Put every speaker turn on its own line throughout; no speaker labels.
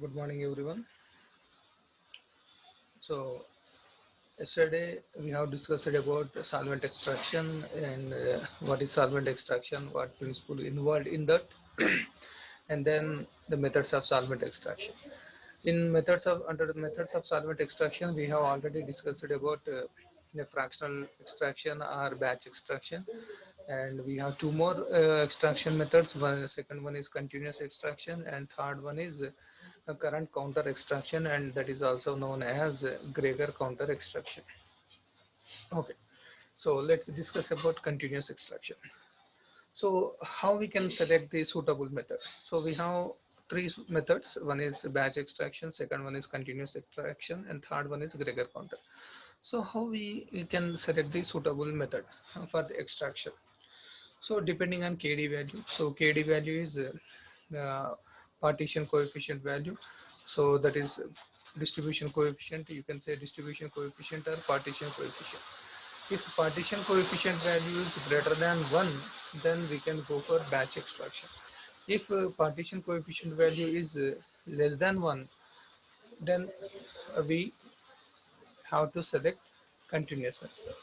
Good morning, everyone. So, yesterday we have discussed about solvent extraction and what is solvent extraction, what principle involved in that, and then the methods of solvent extraction. In methods of under the methods of solvent extraction, we have already discussed about the fractional extraction or batch extraction, and we have two more extraction methods. One, the second one is continuous extraction, and third one is current counter extraction, and that is also known as Gregor counter extraction. Okay, so let's discuss about continuous extraction. So how we can select the suitable method? So we have three methods. One is batch extraction, second one is continuous extraction, and third one is Gregor counter. So how we can select the suitable method for the extraction? So depending on KD value, so KD value is partition coefficient value. So that is distribution coefficient. You can say distribution coefficient or partition coefficient. If partition coefficient value is greater than 1, then we can go for batch extraction. If partition coefficient value is less than 1, then we have to select continuous method.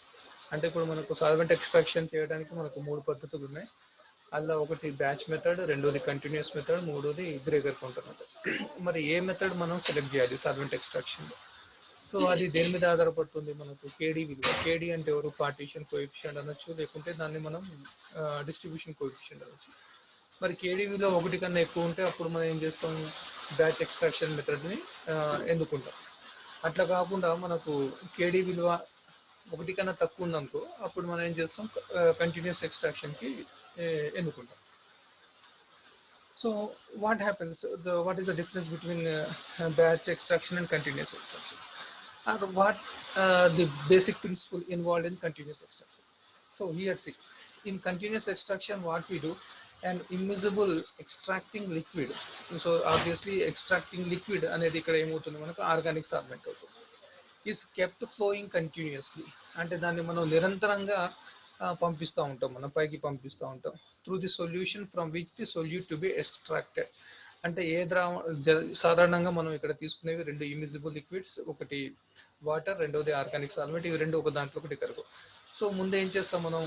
అంటే ఇప్పుడు మనకు solvent extraction చేయడానికి మనకు మూడు పద్ధతులు ఉన్నాయి. అలా ఒకటి బ్యాచ్ మెథడ్, రెండోది కంటిన్యూస్ మెథడ్, మూడోది గ్రేగర్ కౌంటర్ మెథడ్. మరి ఏ మెథడ్ మనం సెలెక్ట్ చేయాలి సాల్వెంట్ ఎక్స్ట్రాక్షన్? సో అది దేని మీద ఆధారపడుతుంది? మనకు కేడీ విలువ. కేడీ అంటే ఎవరు? పార్టీషన్ కోఎఫిషియంట్ అనొచ్చు, లేకుంటే దాన్ని మనం డిస్ట్రిబ్యూషన్ కోఎఫిషియంట్ అనొచ్చు. మరి కేడీ విలువ ఒకటి కన్నా ఎక్కువ ఉంటే అప్పుడు మనం ఏం చేస్తాం? బ్యాచ్ ఎక్స్ట్రాక్షన్ మెథడ్ని ఎన్నుకుంటాం. అట్లా కాకుండా మనకు కేడీ విలువ ఒకటి కన్నా తక్కువ ఉందనుకో, అప్పుడు మనం ఏం చేస్తాం? Continuous ఎక్స్ట్రాక్షన్కి ఎన్నుకుంటాం. So what happens? What is the difference between batch extraction and continuous extraction? Or what the basic principle involved in continuous extraction? So here see, in continuous extraction what we do, an immiscible extracting liquid. So obviously extracting liquid అనేది ఇక్కడ ఏమవుతుంది? మనకు organic solvent అవుతుంది. Is kept flowing continuously, అంటే దాన్ని మనం నిరంతరంగా పంపిస్తూ ఉంటాం, మనం పైకి పంపిస్తూ ఉంటాం. Through the solution from which the solute to be extracted. అంటే ఏ సాధారణంగా మనం ఇక్కడ తీసుకునేవి రెండు ఇమిజిబుల్ లిక్విడ్స్, ఒకటి వాటర్, రెండోది ఆర్గానిక్ సాల్వెంట్. ఇవి రెండు ఒక దాంట్లో ఒకటి కరుగు. సో ముందు ఏం చేస్తాం మనం?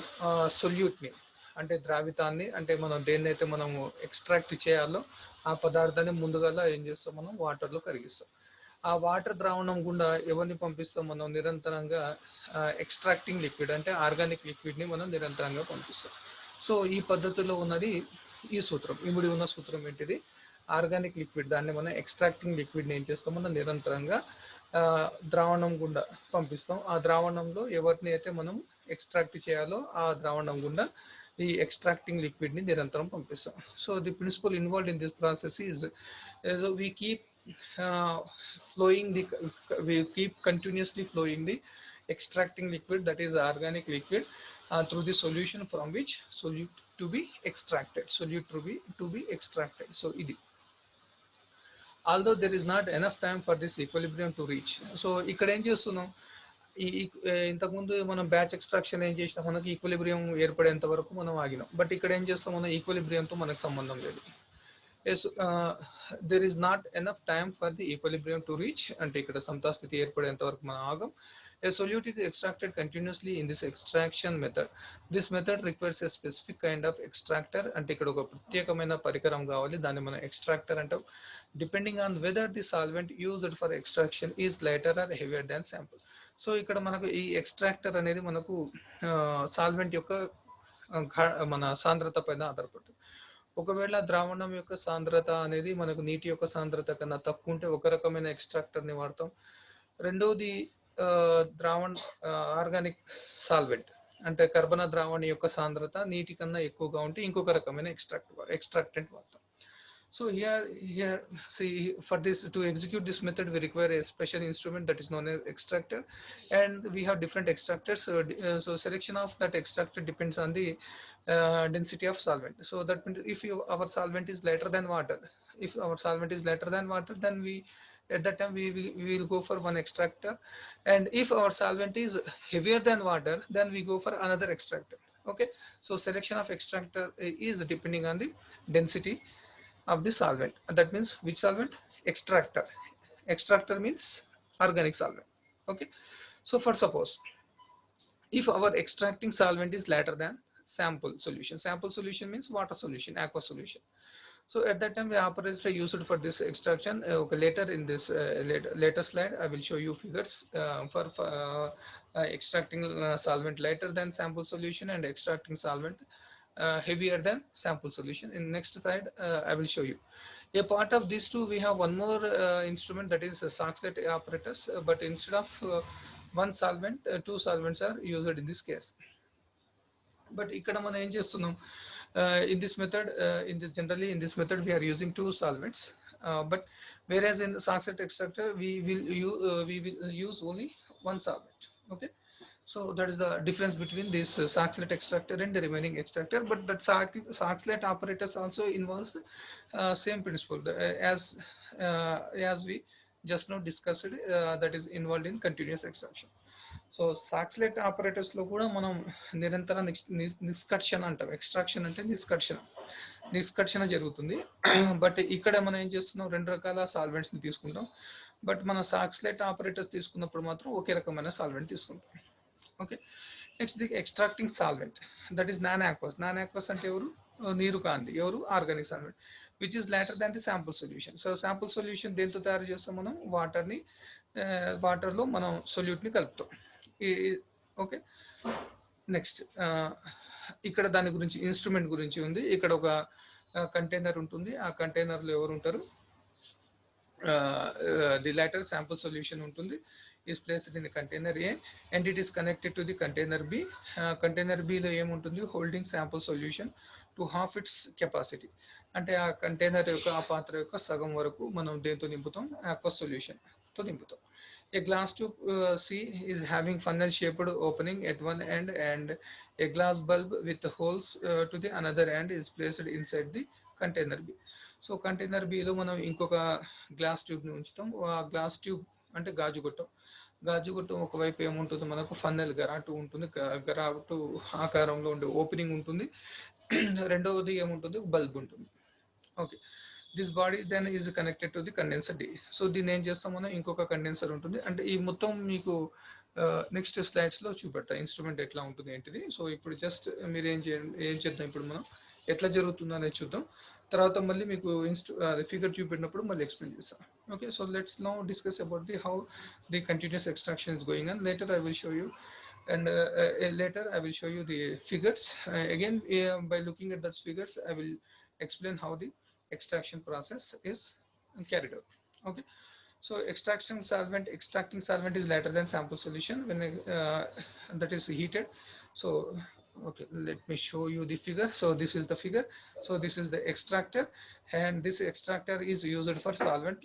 సొల్యూట్ని అంటే ద్రావితాన్ని, అంటే మనం దేన్నైతే మనం ఎక్స్ట్రాక్ట్ చేయాలో ఆ పదార్థాన్ని ముందుగా ఏం చేస్తాం? మనం వాటర్లో కరిగిస్తాం. ఆ వాటర్ ద్రావణం గుండా ఎవరిని పంపిస్తాం? మనం నిరంతరంగా ఎక్స్ట్రాక్టింగ్ లిక్విడ్ అంటే ఆర్గానిక్ లిక్విడ్ని మనం నిరంతరంగా పంపిస్తాం. సో ఈ పద్ధతిలో ఉన్నది ఈ సూత్రం. ఇముడి ఉన్న సూత్రం ఏంటిది? ఆర్గానిక్ లిక్విడ్, దాన్ని మనం ఎక్స్ట్రాక్టింగ్ లిక్విడ్ని ఏం చేస్తాం? మనం నిరంతరంగా ద్రావణం గుండా పంపిస్తాం. ఆ ద్రావణంలో ఎవరిని అయితే మనం ఎక్స్ట్రాక్ట్ చేయాలో ఆ ద్రావణం గుండా ఈ ఎక్స్ట్రాక్టింగ్ లిక్విడ్ని నిరంతరం పంపిస్తాం. So the principle involved in this process is we keep uh, flowing the we keep continuously flowing the extracting liquid, that is organic liquid, through the solution from which solute to be extracted, solute to be extracted. So it, although there is not enough time for this equilibrium to reach. So ఇక్కడ ఏం చేస్తున్నాం? ఇంతకుముందు మనం batch extraction ఏం చేసినాం? మనకి equilibrium ఏర్పడేంత వరకు మనం ఆగినాం. బట్ ఇక్కడ ఏం చేస్తాం? మనం ఈక్విలిబ్రియంతో మనకు సంబంధం లేదు. Yes, there is not enough time for the equilibrium to reach, అంటే ఇక్కడ సమతాస్థితి ఏర్పడేంత వరకు మనం ఆగం. A solute is extracted continuously in this extraction method. This method requires a specific kind of extractor, అంటే ఇక్కడ ఒక ప్రత్యేకమైన పరికరం కావాలి, దాన్ని మనం ఎక్స్ట్రాక్టర్ అంటాం. Depending on whether the solvent used for extraction is lighter or heavier than sample. So ఇక్కడ మనకు ఈ ఎక్స్ట్రాక్టర్ అనేది మనకు సాల్వెంట్ యొక్క మన సాంద్రత పైన ఆధారపడుతుంది. ఒకవేళ ద్రావణం యొక్క సాంద్రత అనేది మనకు నీటి యొక్క సాంద్రత కన్నా తక్కువ ఉంటే ఒక రకమైన ఎక్స్ట్రాక్టర్ని వాడతాం. రెండవది ద్రావణ ఆర్గానిక్ సాల్వెంట్ అంటే కర్బన ద్రావణి యొక్క సాంద్రత నీటి కన్నా ఎక్కువగా ఉంటే ఇంకొక రకమైన ఎక్స్ట్రాక్టెంట్ వాడతాం. So here, see, for this to execute this method, we require a special instrument that is known as extractor, and we have different extractors. So selection of that extractor depends on the density of solvent. So that means if our solvent is lighter than water, if our solvent is lighter than water, then we at that time we will go for one extractor, and if our solvent is heavier than water, then we go for another extractor. Okay, so selection of extractor is depending on the density of the solvent. That means which solvent? extractor. Extractor means organic solvent. Okay, so for suppose if our extracting solvent is later than sample solution means water solution, aqua solution. So at that time, the operator used for this extraction. Okay, later in this later slide, I will show you figures for extracting solvent lighter than sample solution and extracting solvent heavier than sample solution. In next slide, I will show you. A part of these two, we have one more instrument, that is Soxhlet apparatus. But instead of one solvent, two solvents are used in this case. But ఇక్కడ మనం ఏం చేస్తున్నాం, in this method, generally in this method we are using two solvents, but whereas in the Soxhlet extractor we will use only one solvent. Okay, so that is the difference between this Soxhlet extractor and the remaining extractor. But that Soxhlet apparatus also involves same principle as we just now discussed, that is involved in continuous extraction. So Soxhlet operators లో కూడా మనం నిరంతర నిష్కర్షణ అంటాం. Extraction అంటే నిష్కర్షణ జరుగుతుంది. But ఇక్కడ మనం ఏం చేస్తున్నాం, రెండు రకాల సాల్వెంట్స్ ని తీసుకుంటాం. బట్ మన సాక్స్లెట్ ఆపరేటర్స్ తీసుకున్నప్పుడు మాత్రం ఒకే రకమైన సాల్వెంట్ తీసుకుంటాం. Okay, next the extracting solvent, that is non aqueous. Non aqueous అంటే ఎవరు, నీరు కాంది, ఎవరు organic solvent, which is later than the sample solution. So sample solution దేంతో తయారు చేస్తాం, మనం వాటర్లో మనం సొల్యూట్ని కలుపుతాం. ఓకే, నెక్స్ట్ ఇక్కడ దాని గురించి ఇన్స్ట్రుమెంట్ గురించి ఉంది. ఇక్కడ ఒక కంటైనర్ ఉంటుంది. ఆ కంటైనర్లో ఎవరు ఉంటారు, ది latter sample solution ఉంటుంది, is placed in the container A and it is connected to the container B. Container B లో ఏముంటుంది, holding sample solution to half its capacity. అంటే ఆ కంటైనర్ యొక్క, ఆ పాత్ర యొక్క సగం వరకు మనం దేంతో నింపుతాం, aqueous solution తో నింపుతాం. A glass tube C is having funnel shaped opening at one end and a glass bulb with holes to the another end is placed inside the container B. So container below మనం ఇంకొక glass ట్యూబ్ని ఉంచుతాం. ఆ glass tube అంటే గాజుగొట్టం ఒకవైపు ఏముంటుంది, మనకు funnel గరాటు ఉంటుంది, గరాటు ఆకారంలో ఉండే ఓపెనింగ్ ఉంటుంది. రెండవది ఏముంటుంది, బల్బ్ ఉంటుంది. Okay, this body then is connected to the condenser D. So దీన్ని ఏం చేస్తాం మనం, ఇంకొక కండెన్సర్ ఉంటుంది. అంటే ఈ మొత్తం మీకు నెక్స్ట్ స్లైడ్స్లో చూపెడతా ఇన్స్ట్రుమెంట్ ఎట్లా ఉంటుంది ఏంటిది. సో ఇప్పుడు జస్ట్ మీరు ఏం చేద్దాం, ఇప్పుడు మనం ఎట్లా జరుగుతుందో అనేది చూద్దాం. తర్వాత మళ్ళీ మీకు ఫిగర్ చూపెట్టినప్పుడు మళ్ళీ ఎక్స్ప్లెయిన్ చేస్తాం. Okay, so let's now discuss about the how the continuous extraction is going on. Later I will show you, and later I will show you the figures. Again, by looking at those figures, I will explain how the extraction process is carried out. Okay, so extracting solvent is later than sample solution when that is heated. So okay, let me show you the figure. So this is the figure. So this is the extractor, and this extractor is used for solvent.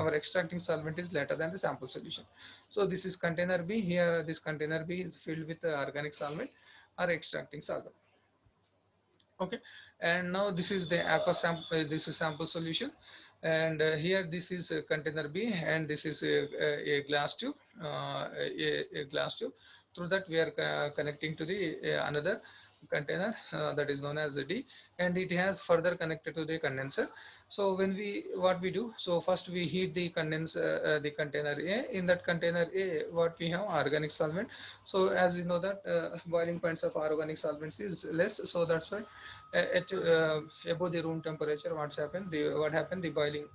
Our extracting solvent is later than the sample solution. So this is container B. Here this container B is filled with organic solvent or extracting solvent. Okay, and now this is the aqua sample, this is sample solution, and here this is container B, and this is a glass tube, a glass tube. Through that we are connecting to the another container that is known as the D, and it has further connected to the condenser. So when what we do, so first we heat the the container A. In that container A, what we have, organic solvent. So as you know that boiling points of organic solvents is less, so that's why at above the room temperature, what happened, the boiling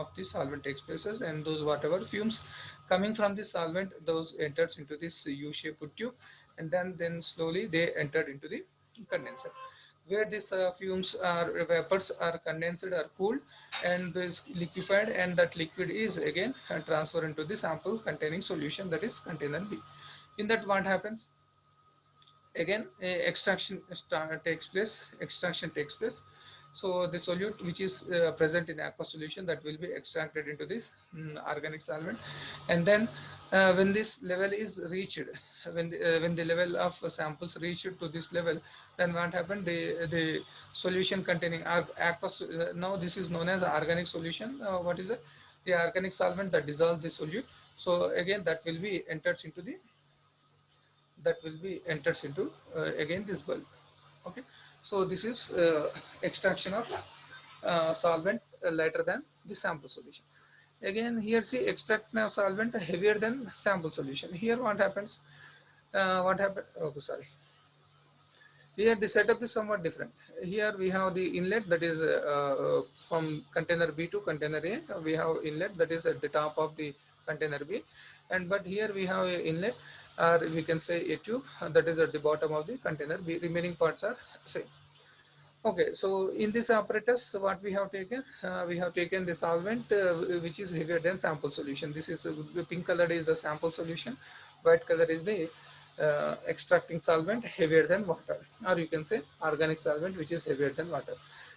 of the solvent takes place, and those whatever fumes coming from the solvent, those enters into this U-shaped tube, and then slowly they entered into the condenser, where these fumes or vapors are condensed or cooled and is liquefied, and that liquid is again transferred into the sample containing solution, that is container B. In that, what happens, again extraction takes place. So the solute which is present in aqueous solution, that will be extracted into this organic solvent, and then when this level is reached, when the level of samples reached to this level, then what happened, the solution containing aqueous, now this is known as organic solution. What is it, the organic solvent that dissolves the solute. So again that will be enters into again this bulb. Okay, so this is extraction of solvent lighter than the sample solution. Again, here see extraction of solvent heavier than sample solution. Here what happens? What happened? Oh, sorry. Here the setup is somewhat different. Here we have the inlet that is from container B to container A. We have inlet that is at the top of the container B, and but here we have a inlet, or we can say a tube that is at the bottom of the container B. Remaining parts are same. Okay, so in this apparatus, what we have taken? We have taken the solvent which is heavier than sample solution. This is the pink color is the sample solution, white color is the extracting solvent heavier than water, or you can say organic solvent which is heavier than water.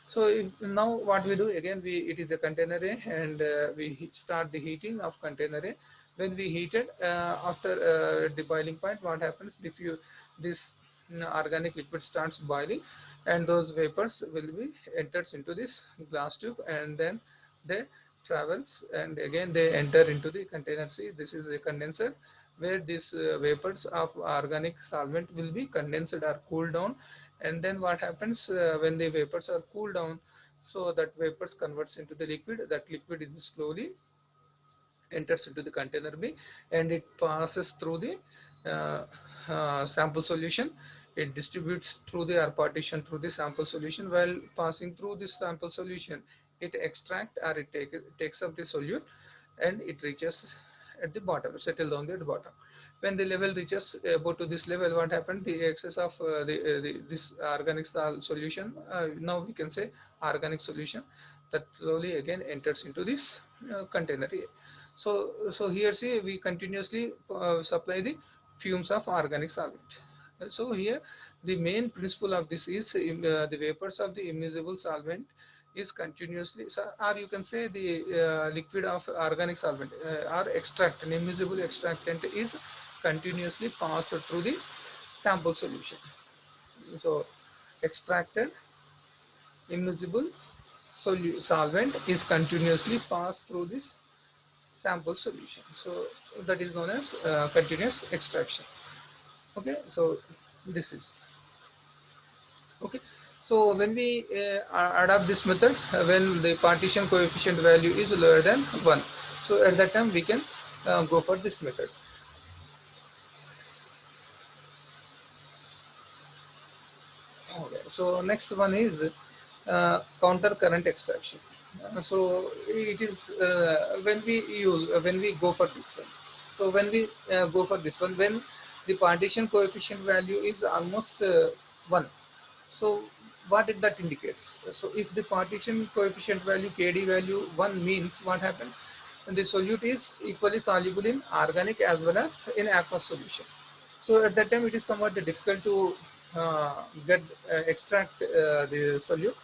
So now what we do again, it is a container A, and we start the heating of container A. When we heat it, after the boiling point, what happens? If you this organic liquid starts boiling, and those vapors will be enters into this glass tube, and then they travels and again they enter into the container C. This is a condenser where these vapors of organic solvent will be condensed or cooled down, and then what happens when the vapors are cooled down, so that vapors converts into the liquid. That liquid is slowly enters into the container B, and it passes through the sample solution. It distributes through the or partition through the sample solution. While passing through this sample solution, it extract or takes up the solute, and it reaches at the bottom, settle down at the bottom. When the level reaches about to this level, what happened? The excess of this organic solution, now we can say organic solution, that slowly again enters into this container here. So here see we continuously supply the fumes of organic solvent. So here the main principle of this is the vapors of the immiscible solvent is continuously, so, or you can say the liquid of organic solvent or extract, an immiscible extractant is continuously passed through the sample solution. So extracted immiscible solvent is continuously passed through this sample solution. So that is known as continuous extraction. Okay, so this is okay. So when we adopt this method, when the partition coefficient value is lower than 1, so at that time we can go for this method. Okay, so next one is counter current extraction. So it is when we use when we go for this one. So when we go for this one, when the partition coefficient value is almost 1. So what it that indicates? So if the partition coefficient value KD value 1 means what happens? And the solute is equally soluble in organic as well as in aqueous solution. So at that time it is somewhat difficult to get extract the solute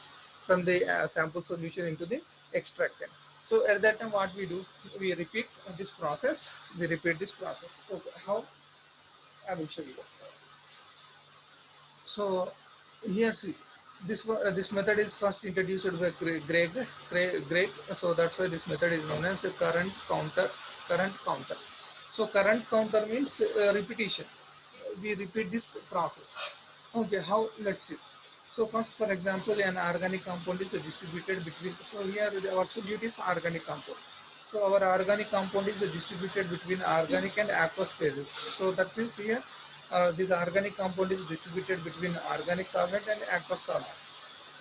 from the sample solution into the extractant. So at that time what we do, we repeat this process. We repeat this process. Okay, how? I will show you. So here see this method is first introduced by Greg. So that's why this method is known as the current counter. So current counter means repetition. We repeat this process. Okay, how? Let's see. So first, for example, an organic compound is distributed between. So here our solute is organic compound. So our organic compound is distributed between organic and aqueous phases. So that means here this organic compound is distributed between organic solvent and aqueous solvent,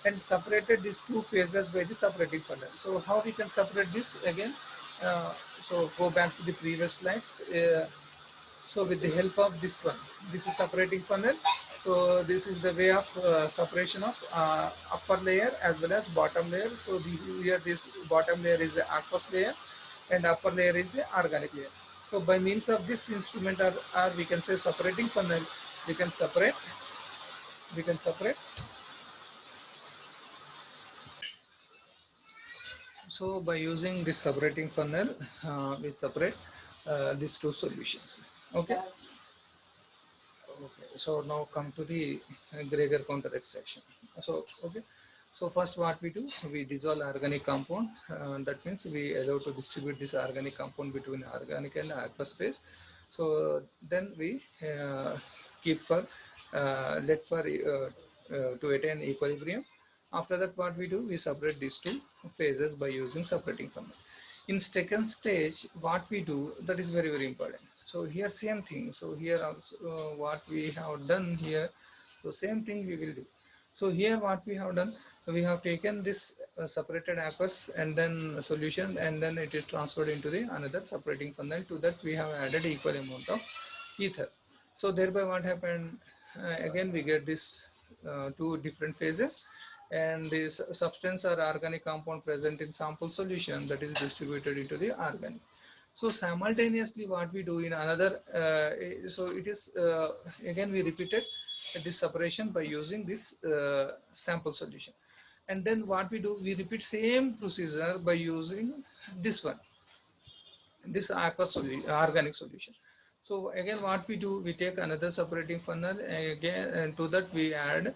and separated these two phases by the separating funnel. So how we can separate this again? Uh, so go back to the previous slides. So with the help of this one, this is separating funnel. So this is the way of separation of upper layer as well as bottom layer. So here this bottom layer is the aqueous layer and upper layer is the organic layer. So by means of this instrument, or we can say separating funnel, we can separate we can separate So by using this separating funnel, we separate these two solutions. Okay. Okay. So now come to the Gregor counter extraction. So okay. So first what we do, we dissolve organic compound. That means we allow to distribute this organic compound between organic and aqueous phase. So then we keep for let for to attain equilibrium. After that, what we do, we separate these two phases by using separating funnel. In second stage, what we do, that is very, very important. So here same thing. So here also what we have done here, so same thing we will do. So here what we have done, we have taken this separated aqueous and then solution, and then it is transferred into the another separating funnel. To that we have added equal amount of ether. So thereby what happened, again we get this two different phases, and this substance or organic compound present in sample solution that is distributed into the organic. So simultaneously what we do in another, so it is again we repeated this separation by using this sample solution. And then what we do, we repeat same procedure by using this one, this aqueous solution, organic solution. So again what we do, we take another separating funnel again, and to that we add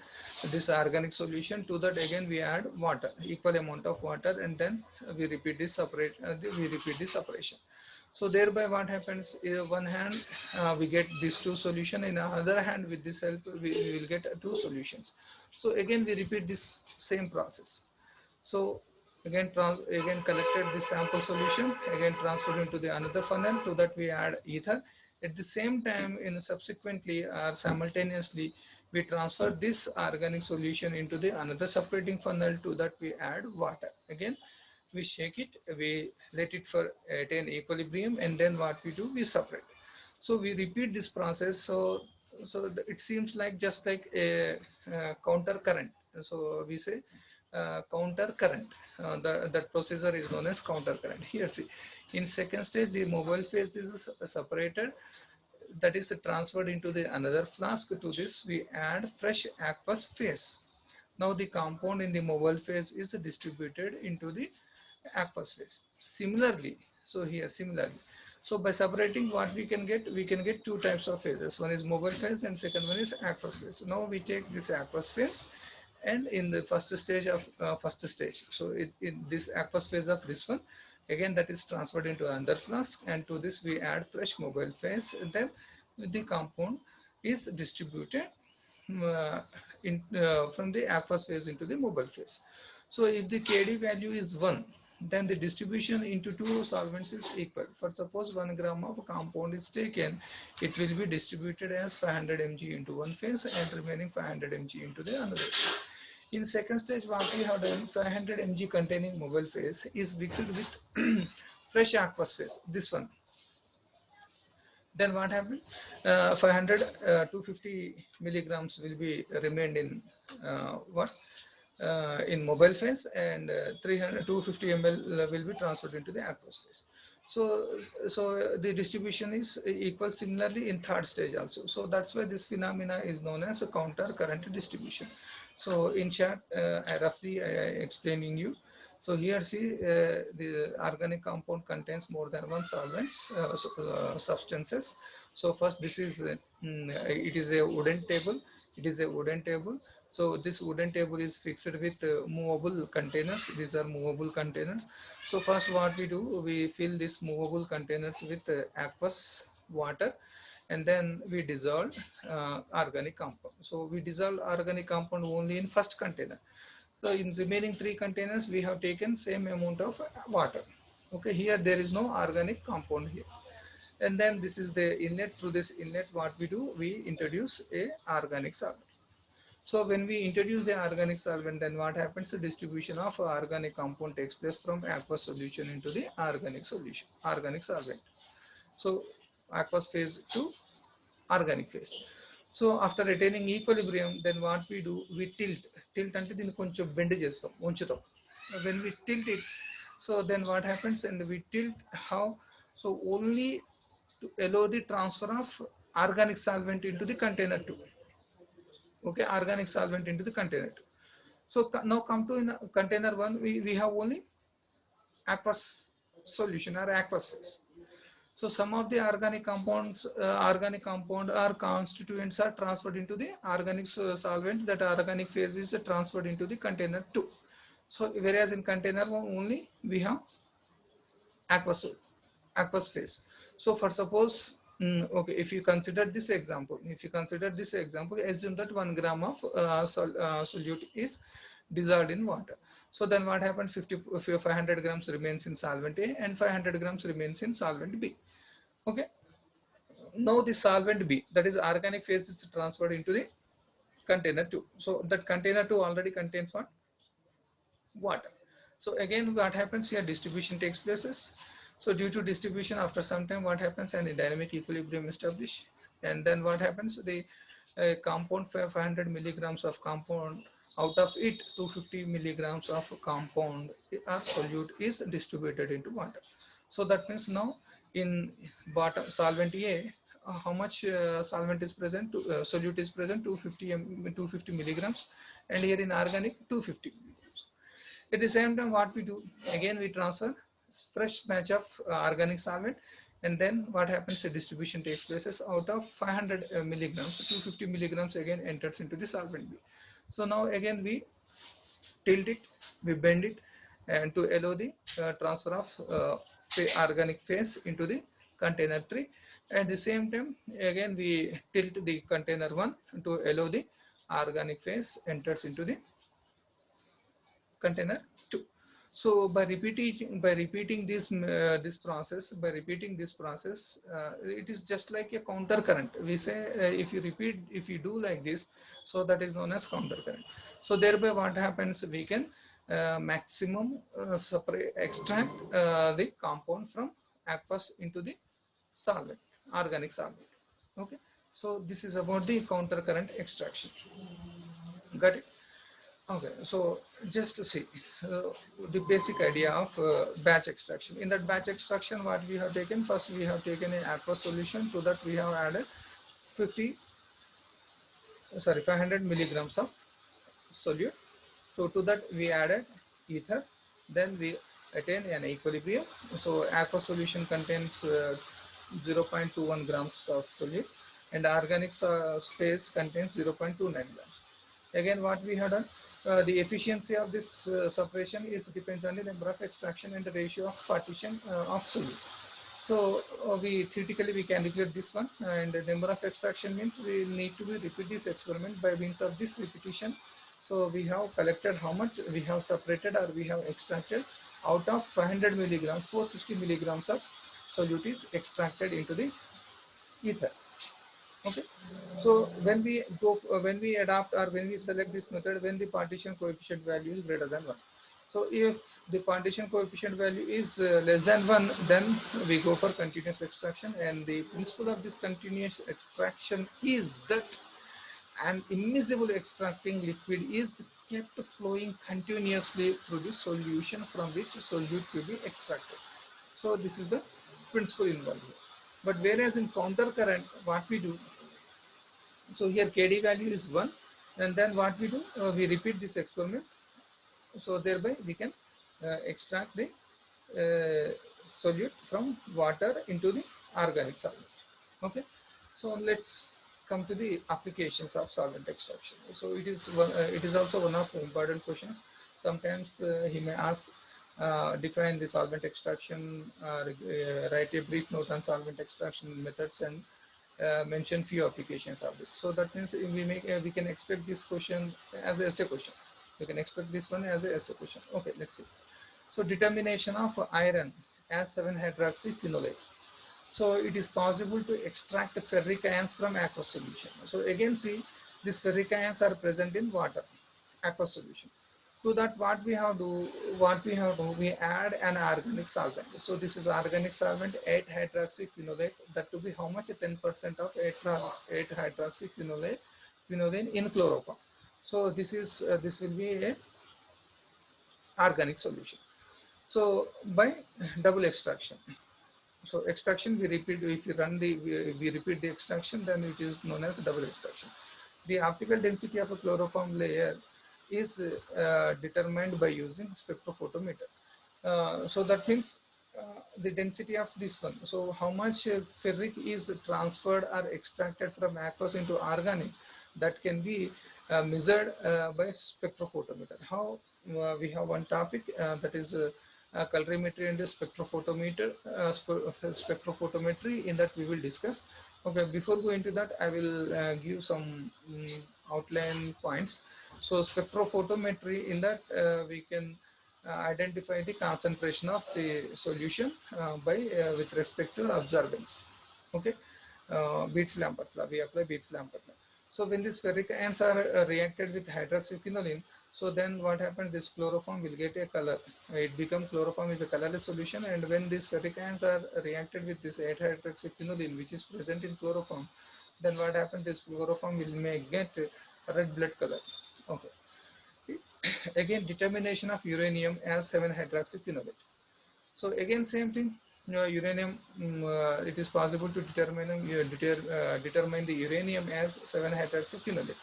this organic solution. To that again we add water, equal amount of water, and then we repeat this separation. So thereby what happens, one hand we get these two solution, in another hand with this help we will get two solutions. So again we repeat this same process. So again collected the sample solution, again transferred into the another funnel. To that we add ether. At the same time, in subsequently or simultaneously, we transfer this organic solution into the another separating funnel. To that we add water. Again, we shake it, we let it for attain equilibrium, and then what we do, we separate. So we repeat this process. So it seems like just like a counter current. So we say counter current. That procedure is known as counter current. Here see, in second stage the mobile phase is separated, that is transferred into the another flask. To this we add fresh aqueous phase. Now the compound in the mobile phase is distributed into the aqueous phase. Similarly, so here similarly, so by separating what we can get two types of phases. One is mobile phase and second one is aqueous phase. Now we take this aqueous phase, and in the first stage, so in this aqueous phase of this one, again that is transferred into another flask, and to this we add fresh mobile phase. Then the compound is distributed from the aqueous phase into the mobile phase. So if the Kd value is 1, then the distribution into two solvents is equal. For suppose 1 gram of compound is taken, it will be distributed as 500 mg into one phase and remaining 500 mg into the another. In second stage, what we have done, 500 mg containing mobile phase is mixed with fresh aqueous phase, this one. Then what happened? 500 250 milligrams will be remained in what? In mobile phase, and 300 250 ml will be transferred into the aqueous phase. So the distribution is equal similarly in third stage also. So that's why this phenomena is known as a counter current distribution. So in chat, I roughly explaining you. So here see the organic compound contains more than one solvents, substances. So first this is it is a wooden table. It is a wooden table. So this wooden table is fixed with movable containers. These are movable containers. So first what we do, we fill these movable containers with aqueous water, and then we dissolve organic compound. So we dissolve organic compound only in first container. So in remaining three containers, we have taken same amount of water. Okay, here there is no organic compound here. And then this is the inlet. Through this inlet, what we do, we introduce a organic solvent. So when we introduce the organic solvent, then what happens? The distribution of organic compound takes place from aqueous solution into the organic solution, organic solvent. So aqueous phase to organic phase. So after attaining equilibrium, then what we do, we tilt అంటే దీన్ని కొంచెం bend చేస్తాం, ఉంచుతాం. When we tilt it, so then what happens, and we tilt how, so only to allow the transfer of organic solvent into the container 2. Okay, organic solvent into the container 2. So now come to in container 1, we have only aqueous solution or aqueous phase. So some of the organic compounds, organic compound or constituents are transferred into the organic solvent. That organic phase is transferred into the container 2. So whereas in container 1 only we have aqueous phase. So for suppose, okay, if you consider this example, assume that 1 gram of solute is dissolved in water. So then what happens? 500 grams remains in solvent A and 500 grams remains in solvent B. Okay. Now the solvent B, that is organic phase, is transferred into the container 2. So that container 2 already contains what? Water. So again, what happens here? Distribution takes places. So due to distribution, after some time, what happens? And the dynamic equilibrium established. And then what happens? The compound, 500 milligrams of compound, out of it 250 milligrams of compound or solute is distributed into water. So that means now in bottom solvent A, how much solvent is present? Solute is present, 250 milligrams, and here in organic 250 milligrams. At the same time, what we do, again we transfer fresh batch of organic solvent, and then what happens? The distribution takes places. Out of 500 milligrams, 250 milligrams again enters into the solvent B. So now again we tilt it, we bend it, and to allow the transfer of organic phase into the container 3. At the same time, again we tilt the container 1 to allow the organic phase enters into the container 2. So by repeating this process, it is just like a counter current. We say if you do like this, so that is known as counter current. So thereby what happens? We can maximum separate extract the compound from aqueous into the solvent, organic solvent. Okay. So this is about the counter current extraction. Got it? Okay, so just to see the basic idea of batch extraction. In that batch extraction, what we have taken, first we have taken an aqueous solution. To that we have added 500 milligrams of solute. So to that we added ether. Then we attain an equilibrium. So aqueous solution contains 0.21 grams of solute, and organic phase contains 0.29 grams. Again, what we have done, the efficiency of this separation is depends on the number of extraction and the ratio of partition of solute. So we theoretically we can declare this one, and the number of extraction means we need to repeat this experiment by means of this repetition. So we have collected how much we have separated or we have extracted out of 500 milligrams, 460 milligrams of solute is extracted into the ether. Okay. So when we adopt or when we select this method, when the partition coefficient value is greater than 1. So if the partition coefficient value is less than 1, then we go for continuous extraction, and the principle of this continuous extraction is that an immiscible extracting liquid is kept flowing continuously through the solution from which solute to be extracted. So this is the principle involved here. But whereas in counter current, what we do, so here KD value is 1, and then what we do, we repeat this experiment. So thereby we can extract the solute from water into the organic solvent. Okay. So let's come to the applications of solvent extraction. So it is also one of the important questions. Sometimes he may ask, define the solvent extraction, write a brief note on solvent extraction methods, and mention few applications of it. So that means we can expect this question as a essay question. We can expect this one as a essay question. Okay, let's see. So determination of iron as 7-hydroxyphenolate. So it is possible to extract the ferric ions from aqueous solution. So again, see, these ferric ions are present in water, aqueous solution. To that, we add an organic solvent. So this is organic solvent, 8-hydroxyphenolate. That to be how much? 10% of 8-hydroxyphenolate in chloroform. So this will be a organic solution. So by double extraction. So extraction we repeat. If you run we repeat the extraction, then it is known as double extraction. The optical density of a chloroform layer is determined by using spectrophotometer. So that means the density of this one. So how much ferric is transferred or extracted from aqueous into organic, that can be measured by spectrophotometer. How we have one topic that is colorimetry and spectrophotometer, spectrophotometry. In that we will discuss. Okay, before going to that, I will give some outline points. So spectrophotometry, in that we can identify the concentration of the solution by with respect to absorbance. Okay, Beats-Lambertla, we apply Beats-Lambertla. So when these ferric ions are reacted with hydroxyquinoline, so then what happens? This chloroform will get a color. It becomes chloroform is a colorless solution, and when these ferric ions are reacted with this 8-hydroxyquinoline, which is present in chloroform, then what happens? This chloroform will may get red blood color. Okay. Again, determination of uranium as 7-hydroxyquinolate. So again, same thing. Uranium, it is possible to determine the uranium as 7-hydroxyquinolate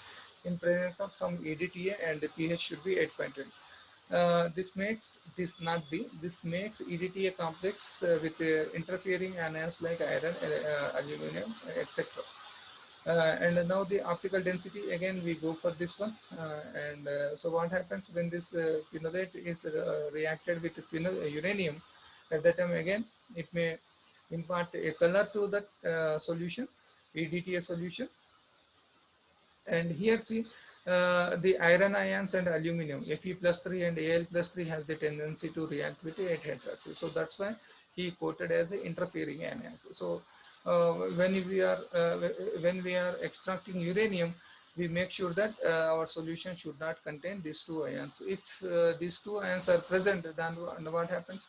in presence of some EDTA, and the pH should be 8.10. This makes EDTA complex with interfering anions like iron, aluminum, etc. And now the optical density, again we go for this one, so what happens when this quinolate is reacted with uranium? At that time, again it may impart a color to that solution, EDTA solution. And here see the iron ions and aluminum, Fe+3 and Al+3 has the tendency to react with 8-hydroxy. So that's why he quoted as interfering anions. So when we are extracting uranium, we make sure that our solution should not contain these two ions. If these two ions are present, then what happens?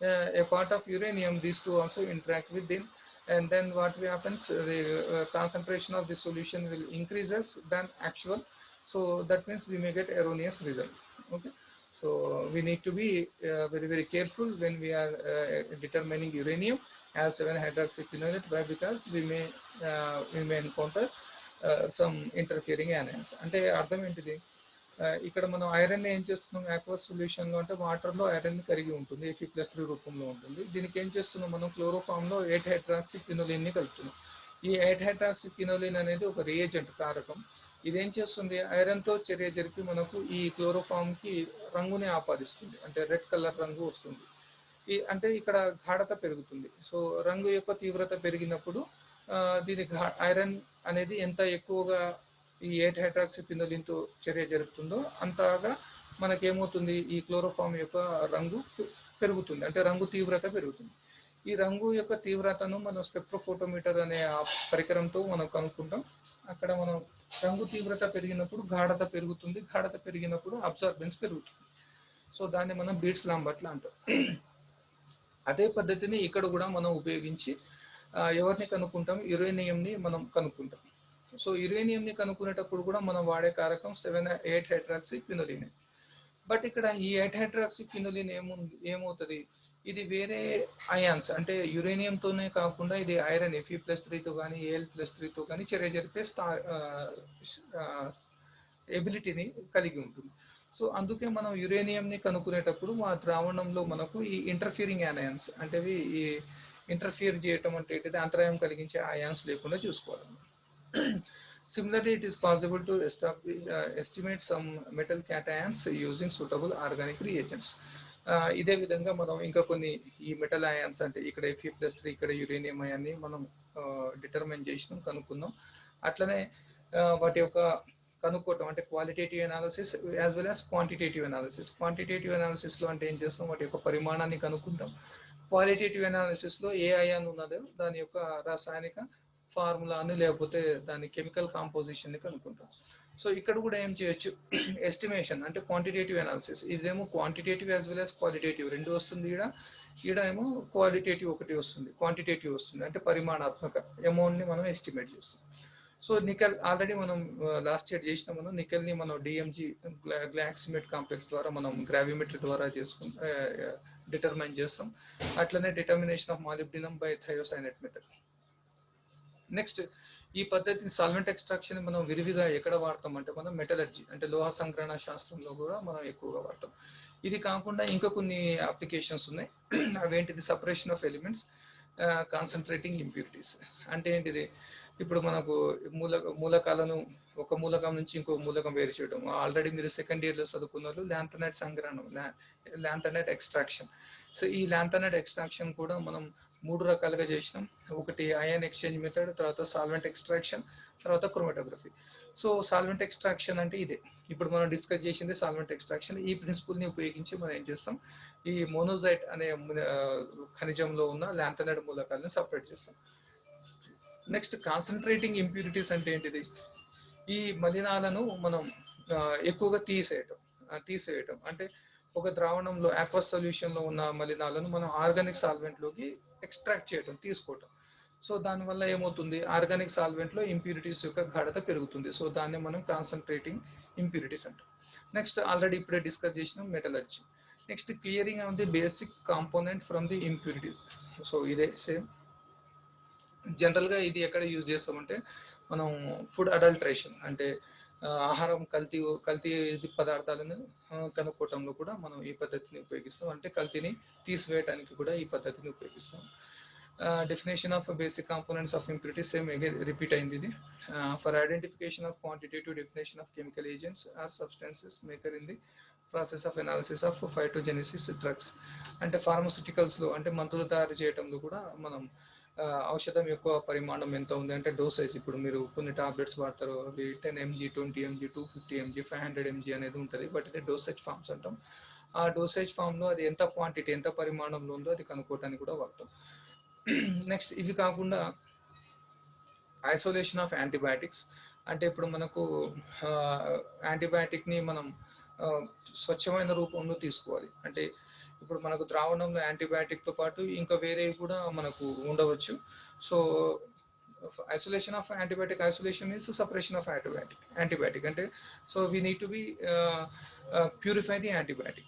A part of uranium, these two also interact with them, and then what happens? The concentration of the solution will increases than actual. So that means we may get erroneous result. Okay. So we need to be very careful when we are determining uranium as 7-hydroxyquinolate. Why? Because we may encounter some interfering anions. అంటే అర్థం ఏంటిది? ఇక్కడ మనం iron ఏం చేస్తున్నాం? aqueous solution లో అంటే water లో ఐరన్ కరిగి ఉంటుంది, Fe+3 రూపంలో ఉంటుంది. దీనికి ఏం చేస్తున్నాం? మనం క్లోరోఫామ్ లో 8-హైడ్రాక్సీక్వినోలిన్ ని కలుపుతున్నాం. ఈ 8-హైడ్రాక్సీక్వినోలిన్ అనేది ఒక రియేజెంట్, కారకం. ఇదేం చేస్తుంది? ఐరన్ తో చర్య జరిపి మనకు ఈ క్లోరోఫామ్ కి రంగుని ఆపాదిస్తుంది, అంటే రెడ్ కలర్ రంగు వస్తుంది. అంటే ఇక్కడ గాఢత పెరుగుతుంది. సో రంగు యొక్క తీవ్రత పెరిగినప్పుడు దీని ఐరన్ అనేది ఎంత ఎక్కువగా ఈ 8-హైడ్రాక్సీక్వినోలిన్ తో చర్య జరుపుతుందో అంతగా మనకేమవుతుంది? ఈ క్లోరోఫామ్ యొక్క రంగు పెరుగుతుంది, అంటే రంగు తీవ్రత పెరుగుతుంది. ఈ రంగు యొక్క తీవ్రతను మనం స్పెక్ట్రోఫోటోమీటర్ అనే పరికరంతో మనం కనుక్కుంటాం. అక్కడ మనం రంగు తీవ్రత పెరిగినప్పుడు గాఢత పెరుగుతుంది, గాఢత పెరిగినప్పుడు అబ్జార్బెన్స్ పెరుగుతుంది. సో దాన్ని మనం బీట్స్-లాంబర్ట్ అంటాం. అదే పద్ధతిని ఇక్కడ కూడా మనం ఉపయోగించి ఎవరిని కనుక్కుంటాం? యురేనియంని మనం కనుక్కుంటాం. సో యురేనియంని కనుక్కునేటప్పుడు కూడా మనం వాడే కారకం 8-హైడ్రాక్సీక్వినోలిన్. బట్ ఇక్కడ ఈ 8-హైడ్రాక్సీక్వినోలిన్ ఏమవుతుంది? ఇది వేరే అయాన్స్, అంటే యురేనియంతోనే కాకుండా ఇది ఐరన్ Fe+3తో కానీ Al+3తో కానీ చర్య జరిపే ఎబిలిటీని కలిగి ఉంటుంది. సో అందుకే మనం యురేనియంని కనుక్కునేటప్పుడు మా ద్రావణంలో మనకు ఈ ఇంటర్ఫియరింగ్ అయాన్స్, అంటే ఈ ఇంటర్ఫియర్ చేయటం అంటే ఏంటిది? అంతరాయం కలిగించే అయాన్స్ లేకుండా చూసుకోవాలి. Similarly, it is possible to estimate some metal cations using suitable organic reagents. ఇదే విధంగా మనం ఇంకా కొన్ని ఈ మెటల్ అయాన్స్, అంటే ఇక్కడ Fe+3 ఇక్కడ యురేనియం అయాన్ని మనం డిటర్మైన్ చేసినాం, కనుక్కున్నాం. అట్లనే వాటి యొక్క కనుక్కోవటం అంటే qualitative analysis as well as quantitative analysis. Quantitative అనాలిసిస్లో అంటే ఏం చేస్తాం? వాటి యొక్క పరిమాణాన్ని కనుక్కుంటాం. క్వాలిటేటివ్ అనాలిసిస్లో ఏ అయాన్ ఉన్నదో దాని యొక్క రాసాయనిక ఫార్ములాని లేకపోతే దాని కెమికల్ కాంపోజిషన్ని కనుక్కుంటాం. సో ఇక్కడ కూడా ఏం చేయొచ్చు? ఎస్టిమేషన్ అంటే క్వాంటిటేటివ్ అనాలిసిస్. ఇదేమో quantitative as well as qualitative రెండు వస్తుంది. ఈడ ఏమో క్వాలిటేటివ్ ఒకటి వస్తుంది, క్వాంటిటేటివ్ వస్తుంది, అంటే పరిమాణాత్మక అమౌంట్ని మనం ఎస్టిమేట్ చేస్తాం. సో నికెల్ ఆల్రెడీ మనం లాస్ట్ ఇయర్ చేసినాం. మనం నికెల్ని మనం డిఎంజీ గ్లాక్సిమేట్ కాంప్లెక్స్ ద్వారా మనం గ్రావిమెట్రీ ద్వారా డిటర్మైన్ చేస్తాం. అట్లనే determination of molybdenum by thiocyanate method. Next ఈ పద్ధతిని సాల్వెంట్ ఎక్స్ట్రాక్షన్ మనం విరివిగా ఎక్కడ వాడతాం అంటే మనం మెటలర్జీ అంటే లోహ సంగ్రహణ శాస్త్రంలో కూడా మనం ఎక్కువగా వాడతాం. ఇది కాకుండా ఇంకా కొన్ని అప్లికేషన్స్ ఉన్నాయి. అవేంటిది? Separation of elements, concentrating impurities. అంటే ఏంటిది? ఇప్పుడు మనకు మూలకాలను ఒక మూలకం నుంచి ఇంకో మూలకం వేరు చేయడం. ఆల్రెడీ మీరు సెకండ్ ఇయర్లో చదువుకున్నారు ల్యాంథనైట్ సంగ్రహణం, ల్యాంథనైట్ ఎక్స్ట్రాక్షన్. సో ఈ ల్యాంథనైట్ ఎక్స్ట్రాక్షన్ కూడా మనం 3 రకాలుగా చేసినాం. ఒకటి అయాన్ ఎక్స్చేంజ్ మెథడ్, తర్వాత సాల్వెంట్ ఎక్స్ట్రాక్షన్, తర్వాత క్రోమాటోగ్రఫీ. సో సాల్వెంట్ ఎక్స్ట్రాక్షన్ అంటే ఇదే. ఇప్పుడు మనం డిస్కస్ చేసింది సాల్వెంట్ ఎక్స్ట్రాక్షన్. ఈ ప్రిన్సిపల్ని ఉపయోగించి మనం ఏం చేస్తాం, ఈ మోనోజైట్ అనే ఖనిజంలో ఉన్న ల్యాంథనైడ్ మూలకాలను సపరేట్ చేస్తాం. నెక్స్ట్ కాన్సన్ట్రేటింగ్ ఇంప్యూరిటీస్ అంటే ఏంటిది, ఈ మలినాలను మనం ఎక్కువగా తీసేయటం అంటే ఒక ద్రావణంలో ఆక్వస్ సొల్యూషన్లో ఉన్న మలినాలను మనం ఆర్గానిక్ సాల్వెంట్లోకి ఎక్స్ట్రాక్ట్ చేయడం, తీసుకోవటం. సో దానివల్ల ఏమవుతుంది, ఆర్గానిక్ సాల్వెంట్లో ఇంప్యూరిటీస్ యొక్క గాఢత పెరుగుతుంది. సో దాన్ని మనం కాన్సన్ట్రేటింగ్ ఇంప్యూరిటీస్ అంటాం. నెక్స్ట్ ఆల్రెడీ ఇప్పుడే డిస్కస్ చేసిన metallurgy. Next clearing of the basic component from the impurities. So ఇదే సేమ్. జనరల్గా ఇది ఎక్కడ యూజ్ చేస్తామంటే మనం ఫుడ్ అడల్ట్రేషన్ అంటే ఆహారం కల్తీ పదార్థాలను కనుక్కోవటంలో కూడా మనం ఈ పద్ధతిని ఉపయోగిస్తాం. అంటే కల్తీని తీసివేయడానికి కూడా ఈ పద్ధతిని ఉపయోగిస్తాం. Definition of basic components of impurity, same again repeat అయింది ఇది. For identification of quantitative definition of chemical agents or substances maker in the process of analysis of phytogenesis drugs. అంటే ఫార్మస్యూటికల్స్లో అంటే మందులు తయారు చేయడంలో కూడా మనం ఔషధం యొక్క పరిమాణం ఎంత ఉంది అంటే డోసేజ్. ఇప్పుడు మీరు కొన్ని టాబ్లెట్స్ వాడతారు, అవి 10 mg 20 mg 250 mg 500 mg అనేది ఉంటుంది, బట్ ఇది డోసేజ్ ఫార్మ్స్ అంటాం. ఆ డోసేజ్ ఫామ్లో అది ఎంత క్వాంటిటీ, ఎంత పరిమాణంలో ఉందో అది కనుక్కోవడానికి కూడా వాడతాం. నెక్స్ట్ ఇవి కాకుండా ఐసోలేషన్ ఆఫ్ యాంటీబయాటిక్స్ అంటే ఇప్పుడు మనకు యాంటీబయాటిక్ని మనం స్వచ్ఛమైన రూపంలో తీసుకోవాలి. అంటే ఇప్పుడు మనకు ద్రావణంలో యాంటీబయాటిక్తో పాటు ఇంకా వేరేవి కూడా మనకు ఉండవచ్చు. So isolation of antibiotic isolation is separation of antibiotic అంటే so we need to be purify the antibiotic.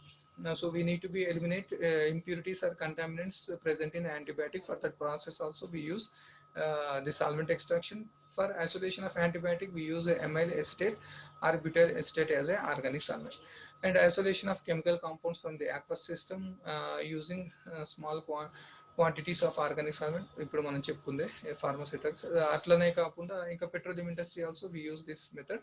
So we need to be eliminate impurities or contaminants present in antibiotic. For that process also we use the solvent extraction. For isolation of antibiotic we use amyl acetate or butyl acetate as a organic solvent. And isolation of chemical compounds from the aqueous system using small quantities of organic solvent. ఇప్పుడు మనం చెప్పుకుందే pharmaceuticals. అట్లనే కాకుండా ఇంకా petroleum industry also we use this method.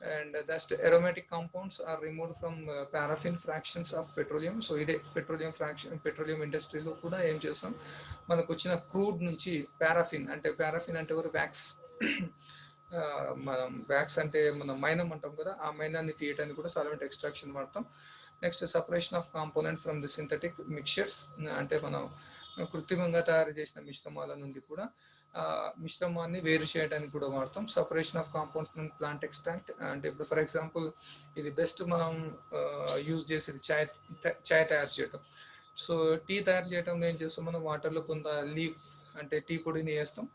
And that's the aromatic compounds are removed from paraffin fractions of petroleum. So ఇదే petroleum ఇండస్ట్రీలో కూడా ఏం చేస్తాం, మనకు వచ్చిన క్రూడ్ నుంచి పారాఫిన్ అంటే ఎవరు వ్యాక్స్, మనం వ్యాక్స్ అంటే మనం మైనం అంటాం కదా, ఆ మైనాన్ని తీయడానికి కూడా సాల్వెంట్ ఎక్స్ట్రాక్షన్ వాడతాం. Next separation of component from the synthetic mixtures అంటే మనం కృత్రిమంగా తయారు చేసిన మిశ్రమాల నుండి కూడా మిశ్రమాన్ని వేరు చేయడానికి కూడా వాడతాం. Separation of compounds from plant extract అంటే ఇప్పుడు ఫర్ ఎగ్జాంపుల్ ఇది బెస్ట్ మనం యూజ్ చేసేది చాయ్ తయారు చేయడం. సో టీ తయారు చేయడంలో ఏం చేస్తాం, మనం వాటర్లో కొంత లీఫ్ అంటే టీ పొడిని వేస్తాం.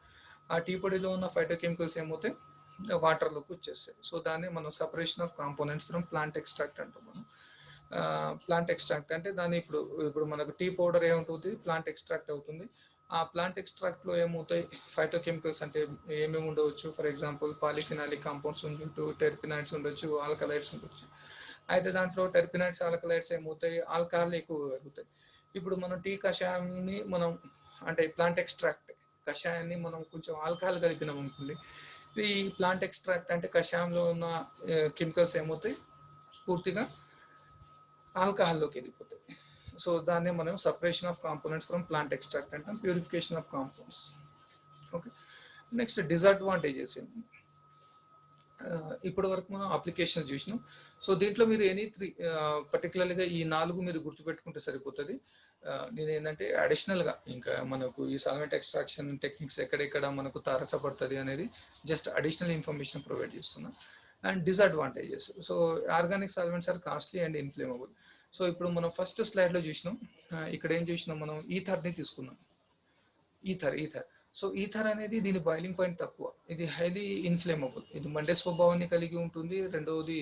ఆ టీ పొడిలో ఉన్న ఫైటోకెమికల్స్ ఏమవుతాయి, వాటర్లోకి వచ్చేస్తాయి. సో దాన్ని మనం separation of components from plant extract అంటాం. మనం ప్లాంట్ ఎక్స్ట్రాక్ట్ అంటే దాన్ని ఇప్పుడు మనకు టీ పౌడర్ ఏముంటుంది, ప్లాంట్ ఎక్స్ట్రాక్ట్ అవుతుంది. ఆ ప్లాంట్ ఎక్స్ట్రాక్ట్లో ఏమవుతాయి, ఫైటోకెమికల్స్ అంటే ఏమేమి ఉండవచ్చు, ఫర్ ఎగ్జాంపుల్ పాలిఫినాలిక్ కాంపౌండ్స్ ఉండొచ్చు, టెర్పినాయిడ్స్ ఉండొచ్చు, ఆల్కలైడ్స్ ఉండొచ్చు. అయితే దాంట్లో టెర్పినాయిడ్స్ ఆల్కలైడ్స్ ఏమవుతాయి, ఆల్కహాల్ ఎక్కువ పెరుగుతాయి. ఇప్పుడు మనం టీ కషాయాన్ని మనం అంటే ప్లాంట్ ఎక్స్ట్రాక్ట్ కషాయాన్ని మనం కొంచెం ఆల్కహాల్ కలిపినాం అనుకోండి, ఈ ప్లాంట్ ఎక్స్ట్రాక్ట్ అంటే కషాయంలో ఉన్న కెమికల్స్ ఏమవుతాయి, పూర్తిగా ఆల్కహాల్లోకి వెళ్ళిపోతాయి. సో దాన్నే మనం separation of components from plant extract అంటాం, purification of compounds. Okay, next disadvantages. ఇప్పటి వరకు మనం అప్లికేషన్స్ చూసినాం. సో దీంట్లో మీరు ఎనీ 3 పర్టికులర్గా ఈ 4 మీరు గుర్తుపెట్టుకుంటే సరిపోతుంది. నేను ఏంటంటే అడిషనల్గా ఇంకా మనకు ఈ సాల్వెంట్ ఎక్స్ట్రాక్షన్ టెక్నిక్స్ ఎక్కడెక్కడ మనకు తారసపడుతుంది అనేది జస్ట్ అడిషనల్ ఇన్ఫర్మేషన్ ప్రొవైడ్ చేస్తున్నా. And disadvantages. So organic solvents are costly and inflammable. So ఇప్పుడు మనం ఫస్ట్ స్లైడ్లో చూసినాం, ఇక్కడ ఏం చూసినాం, మనం ఈథర్ని తీసుకున్నాం. ఈథర్ సో ఈథర్ అనేది దీని బాయిలింగ్ పాయింట్ తక్కువ, ఇది హైలీ ఇన్ఫ్లేమబుల్, ఇది మండే స్వభావాన్ని కలిగి ఉంటుంది. రెండవది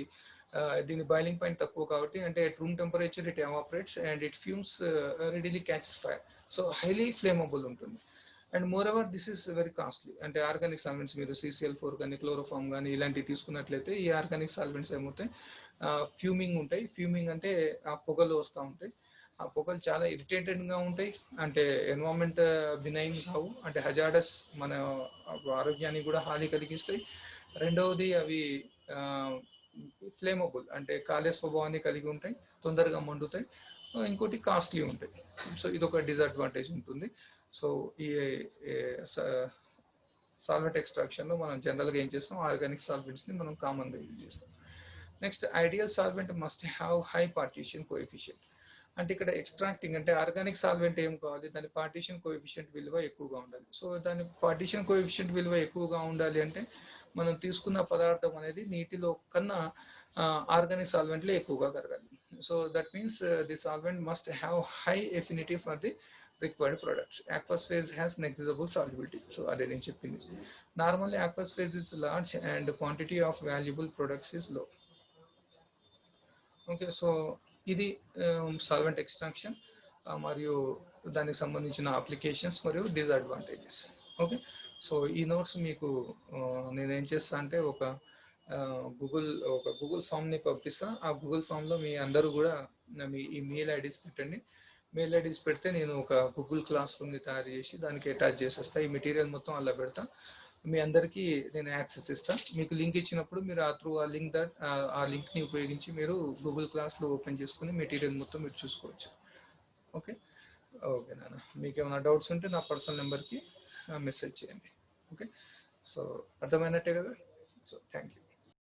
దీని బాయిలింగ్ పాయింట్ తక్కువ కాబట్టి అంటే at room temperature it evaporates and it fumes readily catches fire. So highly flammable ఉంటుంది. And more ever this is very costly. అంటే ఆర్గానిక్ సాల్వెంట్స్ మీరు CCl4 కానీ క్లోరోఫామ్ కానీ ఇలాంటివి తీసుకున్నట్లయితే ఈ ఆర్గానిక్ సాల్వెంట్స్ ఏమవుతాయి, ఫ్యూమింగ్ ఉంటాయి. ఫ్యూమింగ్ అంటే ఆ పొగలు వస్తూ ఉంటాయి. ఆ పొగలు చాలా ఇరిటేటెడ్గా ఉంటాయి. అంటే ఎన్వైరన్మెంట్ బినైన్ కావు, అంటే హజార్డస్, మన ఆరోగ్యానికి కూడా హాని కలిగిస్తాయి. రెండవది అవి ఫ్లేమబుల్ అంటే కాలే స్వభావాన్ని కలిగి ఉంటాయి, తొందరగా మండుతాయి. ఇంకోటి కాస్ట్లీ ఉంటాయి. సో ఇదొక డిసడ్వాంటేజ్ ఉంటుంది. సో ఈ సాల్వెంట్ ఎక్స్ట్రాక్షన్లో మనం జనరల్గా ఏం చేస్తాం, ఆర్గానిక్ సాల్వెంట్స్ని మనం కామన్గా యూజ్ చేస్తాం. Next, ideal solvent must have high partition coefficient. అంటే ఇక్కడ ఎక్స్ట్రాక్టింగ్ అంటే ఆర్గానిక్ సాల్వెంట్ ఏం కావాలి, దాని పార్టీషన్ కోఎఫిషియంట్ విలువ ఎక్కువగా ఉండాలి. సో దాని పార్టీషన్ కోఎఫిషియంట్ విలువ ఎక్కువగా ఉండాలి అంటే మనం తీసుకున్న పదార్థం అనేది నీటిలో కన్నా ఆర్గానిక్ సాల్వెంట్లో ఎక్కువగా కరగాలి. So that means the solvent must have high affinity for the required products. Aqueous phase has negligible solubility. So అదే నేను చెప్పింది. Normally aqueous phase is large and the quantity of valuable products is low. Okay, so ఇది solvent extraction మరియు దానికి సంబంధించిన applications మరియు disadvantages. Okay, so ఈ notes మీకు నేనేం చేస్తా అంటే ఒక గూగుల్ ఫామ్ని పంపిస్తా. ఆ గూగుల్ ఫామ్లో మీ అందరూ కూడా మీ ఈమెయిల్ ఐడీస్ పెట్టండి. మెయిల్ ఐడీస్ పెడితే నేను ఒక గూగుల్ క్లాస్ రూమ్ని తయారు చేసి దానికి అటాచ్ చేసేస్తా. ఈ మెటీరియల్ మొత్తం అలా పెడతా. మీ అందరికీ నేను యాక్సెస్ ఇస్తాను. మీకు లింక్ ఇచ్చినప్పుడు మీరు ఆ లింక్ని ఉపయోగించి మీరు గూగుల్ క్లాస్లో ఓపెన్ చేసుకుని మెటీరియల్ మొత్తం మీరు చూసుకోవచ్చు. ఓకే ఓకే నాన్న, మీకు ఏమైనా డౌట్స్ ఉంటే నా పర్సనల్ నెంబర్కి మెసేజ్ చేయండి. ఓకే, సో అర్థమైనట్టే కదా. So thank you.